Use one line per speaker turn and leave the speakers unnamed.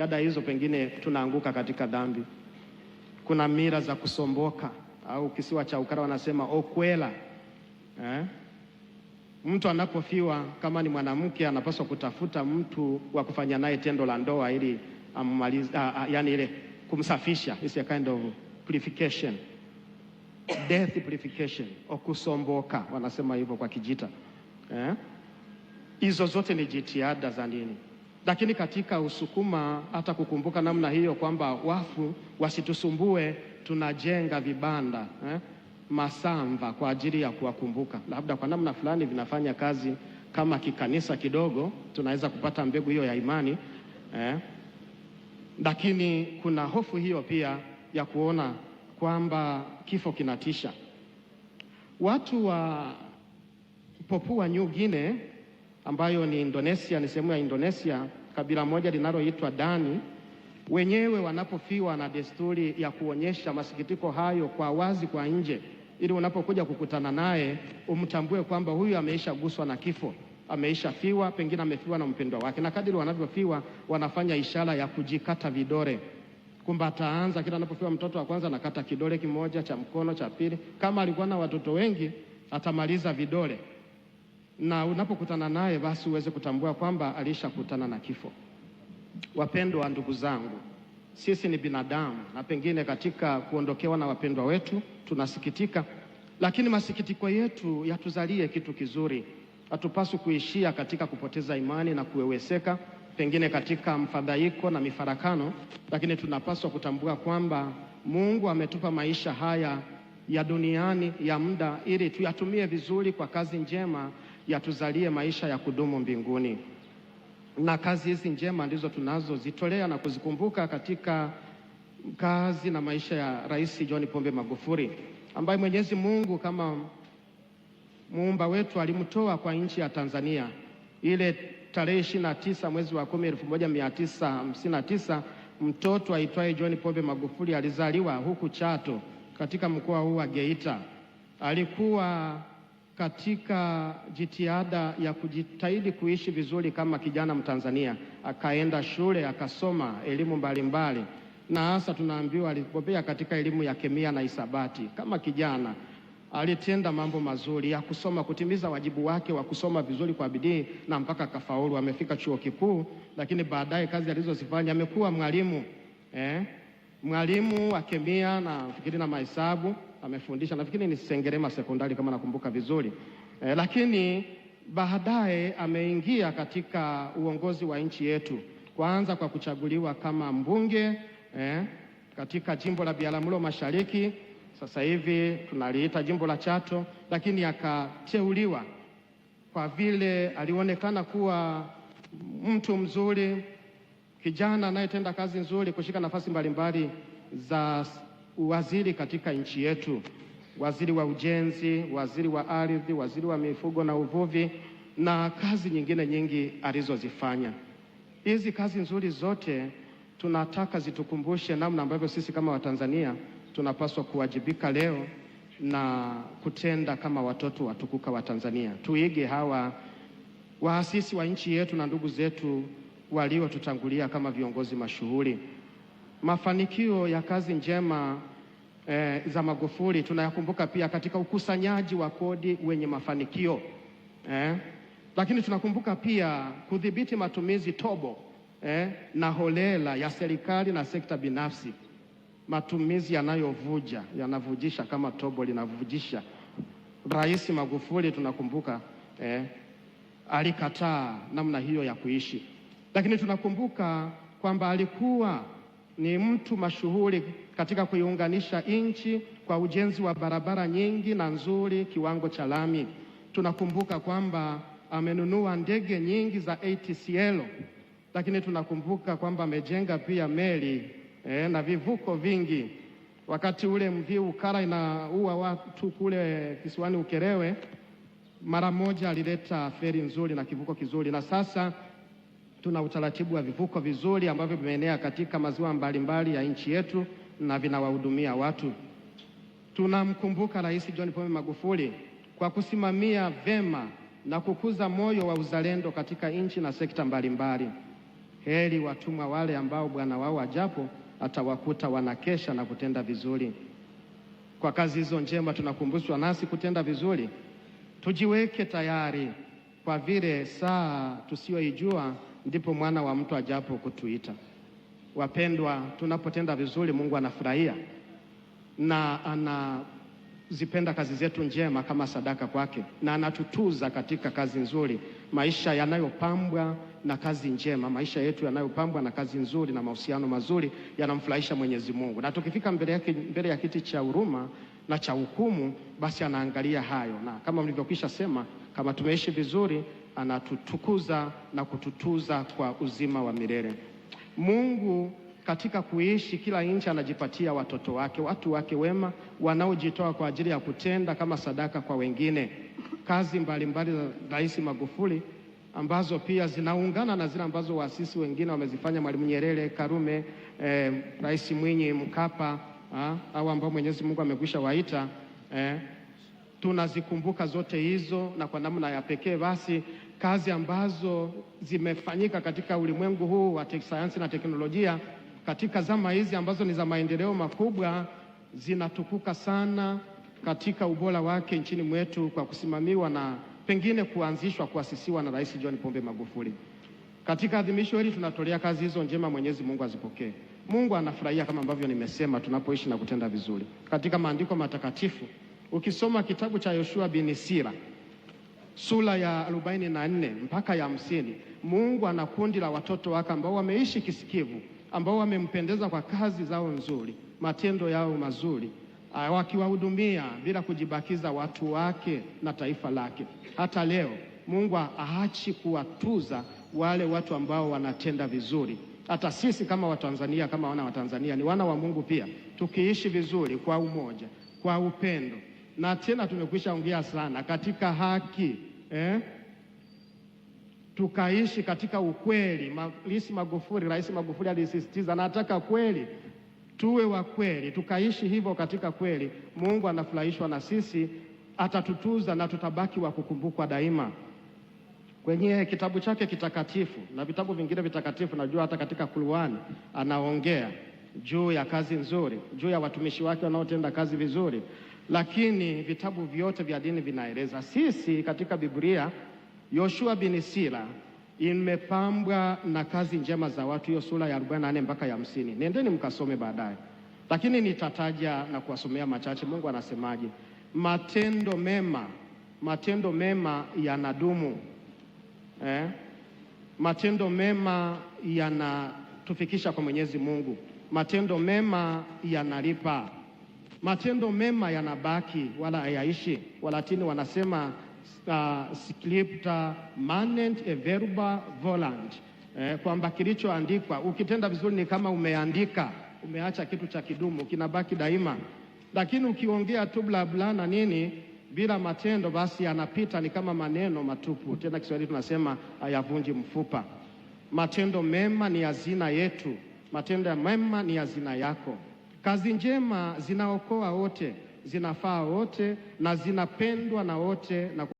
Jitihada hizo pengine tunaanguka katika dhambi. Kuna mila za kusomboka au kisiwa cha Ukara wanasema okwela. Mtu anapofiwa kama ni mwanamke anapaswa kutafuta mtu wa kufanya naye tendo la ndoa ili amalize, yani ile kumsafisha, is a kind of purification, death purification, au kusomboka wanasema hivyo kwa Kijita. Hizo zote ni jitihada za nini? Lakini katika Usukuma hata kukumbuka namna hiyo kwamba wafu wasitusumbue, tunajenga vibanda masamba kwa ajili ya kuwakumbuka. Labda kwa namna fulani vinafanya kazi kama kikanisa kidogo, tunaweza kupata mbegu hiyo ya imani lakini kuna hofu hiyo pia ya kuona kwamba kifo kinatisha. Watu wa Papua New Guinea ambayo ni Indonesia, ni sehemu ya Indonesia, kabila moja linaloitwa Dani, wenyewe wanapofiwa na desturi ya kuonyesha masikitiko hayo kwa wazi kwa nje, ili unapokuja kukutana naye umtambue kwamba huyu ameisha guswa na kifo, ameisha fiwa, pengine amefiwa na mpendwa wake. Na kadiri wanavyofiwa wanafanya ishara ya kujikata vidole, kwamba ataanza kila anapofiwa mtoto wa kwanza nakata kidole kimoja cha mkono, cha pili, kama alikuwa na watoto wengi atamaliza vidole, na unapokutana naye basi uweze kutambua kwamba alishakutana na kifo. Wapendwa ndugu zangu, sisi ni binadamu, na pengine katika kuondokewa na wapendwa wetu tunasikitika, lakini masikitiko yetu yatuzalie kitu kizuri. Hatupaswi kuishia katika kupoteza imani na kuweweseka, pengine katika mfadhaiko na mifarakano, lakini tunapaswa kutambua kwamba Mungu ametupa maisha haya ya duniani ya muda ili tuyatumie vizuri kwa kazi njema, yatuzalie maisha ya kudumu mbinguni. Na kazi hizi njema ndizo tunazozitolea na kuzikumbuka katika kazi na maisha ya Rais John Pombe Magufuli, ambaye Mwenyezi Mungu kama muumba wetu alimtoa kwa nchi ya Tanzania. Ile tarehe 29 mwezi wa 10 1959, mtoto aitwaye John Pombe Magufuli alizaliwa huku Chato katika mkoa huu wa Geita. Alikuwa katika jitihada ya kujitahidi kuishi vizuri kama kijana Mtanzania. Akaenda shule, akasoma elimu mbalimbali, na hasa tunaambiwa alibobea katika elimu ya kemia na hisabati. Kama kijana alitenda mambo mazuri ya kusoma, kutimiza wajibu wake wa kusoma vizuri kwa bidii, na mpaka kafaulu, amefika chuo kikuu. Lakini baadaye kazi alizozifanya, amekuwa mwalimu mwalimu wa kemia na fikiri na mahesabu, amefundisha nafikiri ni Sengerema Sekondari kama nakumbuka vizuri. Lakini baadaye ameingia katika uongozi wa nchi yetu, kwanza kwa kuchaguliwa kama mbunge katika jimbo la Biharamulo Mashariki, sasa hivi tunaliita jimbo la Chato. Lakini akateuliwa kwa vile alionekana kuwa mtu mzuri, kijana anayetenda kazi nzuri, kushika nafasi mbalimbali za waziri katika nchi yetu: waziri wa ujenzi, waziri wa ardhi, waziri wa mifugo na uvuvi, na kazi nyingine nyingi alizozifanya. Hizi kazi nzuri zote tunataka zitukumbushe namna ambavyo sisi kama Watanzania tunapaswa kuwajibika leo na kutenda kama watoto watukuka wa Tanzania. Tuige hawa waasisi wa nchi yetu na ndugu zetu waliotutangulia kama viongozi mashuhuri. Mafanikio ya kazi njema za Magufuli tunayakumbuka pia katika ukusanyaji wa kodi wenye mafanikio. Lakini tunakumbuka pia kudhibiti matumizi tobo na holela ya serikali na sekta binafsi. Matumizi yanavujisha kama tobo linavujisha. Rais Magufuli tunakumbuka alikataa namna hiyo ya kuishi. Lakini tunakumbuka kwamba alikuwa ni mtu mashuhuri katika kuiunganisha nchi kwa ujenzi wa barabara nyingi na nzuri kiwango cha lami. Tunakumbuka kwamba amenunua ndege nyingi za ATCL. Lakini tunakumbuka kwamba amejenga pia meli na vivuko vingi. Wakati ule MV Ukara inaua watu kule kisiwani Ukerewe, mara moja alileta feri nzuri na kivuko kizuri, na sasa tuna utaratibu wa vivuko vizuri ambavyo vimeenea katika maziwa mbalimbali ya nchi yetu na vinawahudumia watu. Tunamkumbuka Rais John Pombe Magufuli kwa kusimamia vema na kukuza moyo wa uzalendo katika nchi na sekta mbalimbali. Heri watumwa wale ambao bwana wao ajapo atawakuta wanakesha na kutenda vizuri. Kwa kazi hizo njema tunakumbushwa nasi kutenda vizuri. Tujiweke tayari, kwa vile saa tusiyoijua ndipo mwana wa mtu ajapo kutuita. Wapendwa, tunapotenda vizuri Mungu anafurahia na anazipenda kazi zetu njema kama sadaka kwake, na anatutuza katika kazi nzuri. Maisha yanayopambwa na kazi njema, maisha yetu yanayopambwa na kazi nzuri na mahusiano mazuri yanamfurahisha Mwenyezi Mungu. Na tukifika mbele ya kiti cha huruma na cha hukumu, basi anaangalia hayo, na kama mlivyokwisha sema, kama tumeishi vizuri anatutukuza na kututuza kwa uzima wa milele. Mungu katika kuishi kila nchi anajipatia watoto wake, watu wake wema wanaojitoa kwa ajili ya kutenda kama sadaka kwa wengine kazi mbalimbali za Rais Magufuli, ambazo pia zinaungana na zile ambazo waasisi wengine wamezifanya, Mwalimu Nyerere, Karume, Rais Mwinyi, Mkapa, au ambao Mwenyezi Mungu amekwisha waita. Tunazikumbuka zote hizo, na kwa namna ya pekee basi kazi ambazo zimefanyika katika ulimwengu huu wa sayansi na teknolojia katika zama hizi ambazo ni za maendeleo makubwa zinatukuka sana katika ubora wake nchini mwetu, kwa kusimamiwa na pengine kuasisiwa na Rais John Pombe Magufuli. Katika adhimisho hili tunatolea kazi hizo njema, Mwenyezi Mungu azipokee. Mungu anafurahia kama ambavyo nimesema, tunapoishi na kutenda vizuri. Katika maandiko matakatifu, ukisoma kitabu cha Yoshua bin Sira sura ya 44 mpaka ya 50, Mungu ana kundi la watoto wake ambao wameishi kisikivu, ambao wamempendeza kwa kazi zao nzuri, matendo yao mazuri, wakiwahudumia bila kujibakiza watu wake na taifa lake. Hata leo Mungu haachi kuwatuza wale watu ambao wanatenda vizuri. Hata sisi kama Watanzania, kama wana wa Tanzania, ni wana wa Mungu pia, tukiishi vizuri kwa umoja, kwa upendo, na tena tumekwisha ongea sana katika haki, tukaishi katika ukweli. Rais Magufuli alisisitiza, nataka kweli, tuwe wa kweli, tukaishi hivyo katika kweli. Mungu anafurahishwa na sisi, atatutuza na tutabaki wa kukumbukwa daima. Kwenye kitabu chake kitakatifu na vitabu vingine vitakatifu, najua hata katika Qur'ani anaongea juu ya kazi nzuri, juu ya watumishi wake wanaotenda kazi vizuri, lakini vitabu vyote vya dini vinaeleza. Sisi katika Biblia, Yoshua bin Sira imepambwa na kazi njema za watu, hiyo sura ya 44 mpaka ya 50. Nendeni mkasome baadaye, lakini nitataja na kuwasomea machache. Mungu anasemaje? Matendo mema yanadumu. Matendo mema yanatufikisha kwa Mwenyezi Mungu. Matendo mema yanalipa. Matendo mema yanabaki wala hayaishi. Walatini wanasema scripta manent e verba volant, kwamba kilichoandikwa ukitenda vizuri ni kama umeandika, umeacha kitu cha kidumu, kinabaki daima. Lakini ukiongea tu bla bla na nini bila matendo, basi yanapita, ni kama maneno matupu. Tena Kiswahili tunasema hayavunji mfupa. Matendo mema ni hazina yetu. Matendo mema ni hazina yako. Kazi njema zinaokoa wote, zinafaa wote, na zinapendwa na wote, na